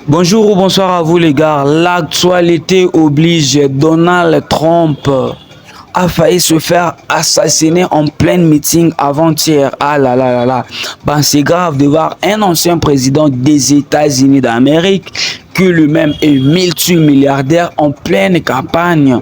Bonjour ou bonsoir à vous les gars. L'actualité oblige. Donald Trump a failli se faire assassiner en plein meeting avant-hier. Ah là là là là. Ben, c'est grave de voir un ancien président des États-Unis d'Amérique qui lui-même est multimilliardaire en pleine campagne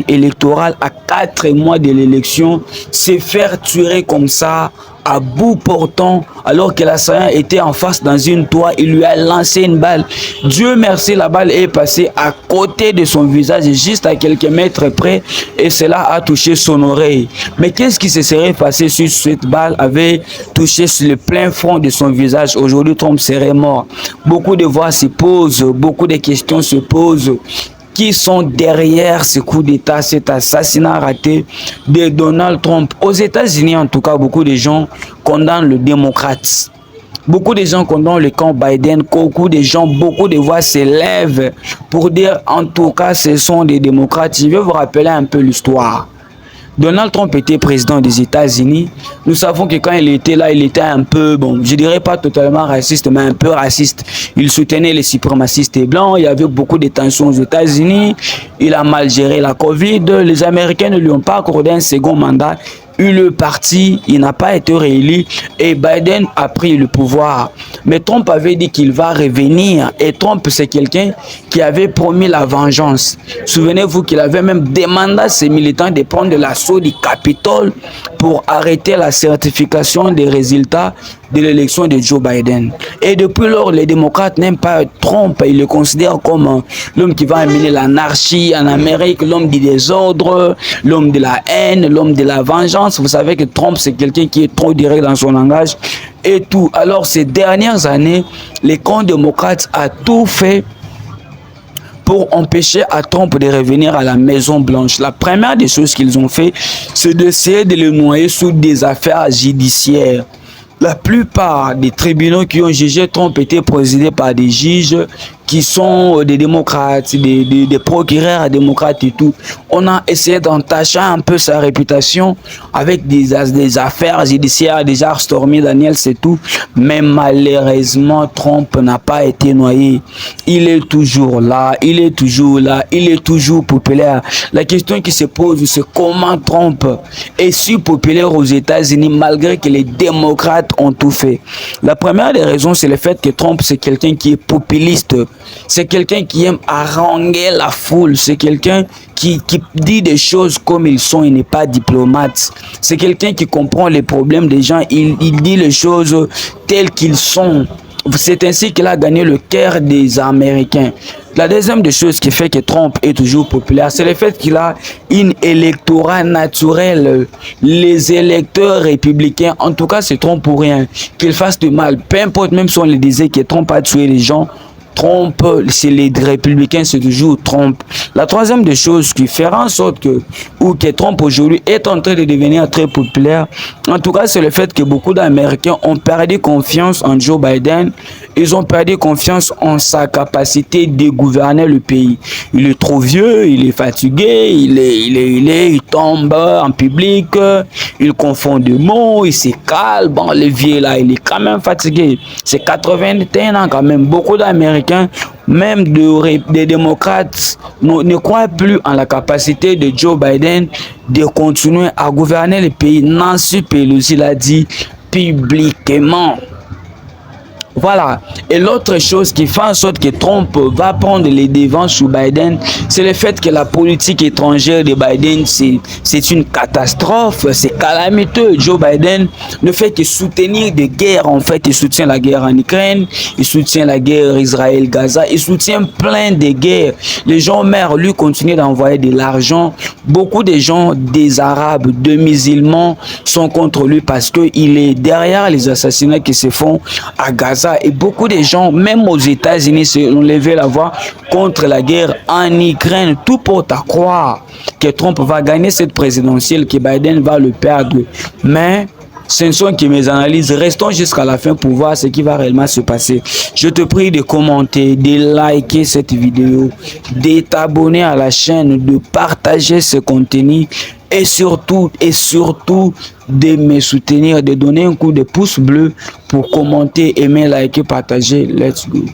électorale à 4 mois de l'élection, se faire tuer comme ça à bout portant alors que l'assaillant était en face dans une toit, il lui a lancé une balle. Dieu merci, la balle est passée à côté de son visage, juste à quelques mètres près, et cela a touché son oreille. Mais qu'est-ce qui se serait passé si cette balle avait touché sur le plein front de son visage? Aujourd'hui, Trump serait mort. Beaucoup de voix se posent, beaucoup de questions se posent. Qui sont derrière ce coup d'État, cet assassinat raté de Donald Trump? Aux États-Unis, en tout cas, beaucoup de gens condamnent le démocrate. Beaucoup de gens condamnent le camp Biden. Beaucoup de voix s'élèvent pour dire, en tout cas, ce sont des démocrates. Je vais vous rappeler un peu l'histoire. Donald Trump était président des États-Unis. Nous savons que quand il était là, il était un peu, bon, je dirais pas totalement raciste, mais un peu raciste. Il soutenait les suprémacistes blancs. Il y avait beaucoup de tensions aux États-Unis. Il a mal géré la Covid. Les Américains ne lui ont pas accordé un second mandat. Le parti, il n'a pas été réélu et Biden a pris le pouvoir. Mais Trump avait dit qu'il va revenir et Trump, c'est quelqu'un qui avait promis la vengeance. Souvenez-vous qu'il avait même demandé à ses militants de prendre l'assaut du Capitole pour arrêter la certification des résultats de l'élection de Joe Biden. Et depuis lors, les démocrates n'aiment pas Trump. Ils le considèrent comme l'homme qui va amener l'anarchie en Amérique, l'homme du désordre, l'homme de la haine, l'homme de la vengeance. Vous savez que Trump, c'est quelqu'un qui est trop direct dans son langage et tout. Alors, ces dernières années, les camps démocrates ont tout fait pour empêcher à Trump de revenir à la Maison Blanche. La première des choses qu'ils ont fait, c'est d'essayer de le noyer sous des affaires judiciaires. La plupart des tribunaux qui ont jugé Trump étaient présidés par des juges qui sont des démocrates, des procureurs démocrates et tout. On a essayé d'entacher un peu sa réputation avec des affaires judiciaires, déjà Stormy Daniels et tout. Mais malheureusement, Trump n'a pas été noyé. Il est toujours là, il est toujours là, il est toujours populaire. La question qui se pose, c'est comment Trump est si populaire aux États-Unis malgré que les démocrates ont tout fait. La première des raisons, c'est le fait que Trump, c'est quelqu'un qui est populiste. C'est quelqu'un qui aime haranguer la foule. C'est quelqu'un qui dit des choses comme ils sont. Il n'est pas diplomate. C'est quelqu'un qui comprend les problèmes des gens. Il dit les choses telles qu'ils sont. C'est ainsi qu'il a gagné le cœur des Américains. La deuxième des choses qui fait que Trump est toujours populaire, c'est le fait qu'il a une électorat naturel. Les électeurs républicains, en tout cas, c'est Trump pour rien. Qu'il fasse du mal, peu importe, même si on le disait que Trump a tué les gens, Trump, c'est les républicains, c'est toujours Trump. La troisième des choses qui fera en sorte que Trump aujourd'hui est en train de devenir très populaire, en tout cas, c'est le fait que beaucoup d'Américains ont perdu confiance en Joe Biden. Ils ont perdu confiance en sa capacité de gouverner le pays. Il est trop vieux, il est fatigué, il tombe en public, il confond des mots, il se calme. Bon, le vieux là, il est quand même fatigué. C'est 81 ans quand même. Beaucoup d'Américains, même des démocrates, ne croient plus en la capacité de Joe Biden de continuer à gouverner le pays. Nancy Pelosi l'a dit publiquement. Voilà. Et l'autre chose qui fait en sorte que Trump va prendre les devants sur Biden, c'est le fait que la politique étrangère de Biden, c'est une catastrophe, c'est calamiteux. Joe Biden ne fait que soutenir des guerres. En fait, il soutient la guerre en Ukraine, il soutient la guerre Israël-Gaza, il soutient plein de guerres. Les gens meurent, lui continue d'envoyer de l'argent. Beaucoup de gens, des Arabes, des musulmans sont contre lui parce qu'il est derrière les assassinats qui se font à Gaza. Et beaucoup de gens, même aux États-Unis, se ont levé la voix contre la guerre en Ukraine. Tout porte à croire que Trump va gagner cette présidentielle, que Biden va le perdre. Mais Ce ne sont que mes analyses. Restons jusqu'à la fin pour voir ce qui va réellement se passer. Je te prie de commenter, de liker cette vidéo, de t'abonner à la chaîne, de partager ce contenu et surtout de me soutenir, de donner un coup de pouce bleu pour commenter, aimer, liker, partager. Let's go.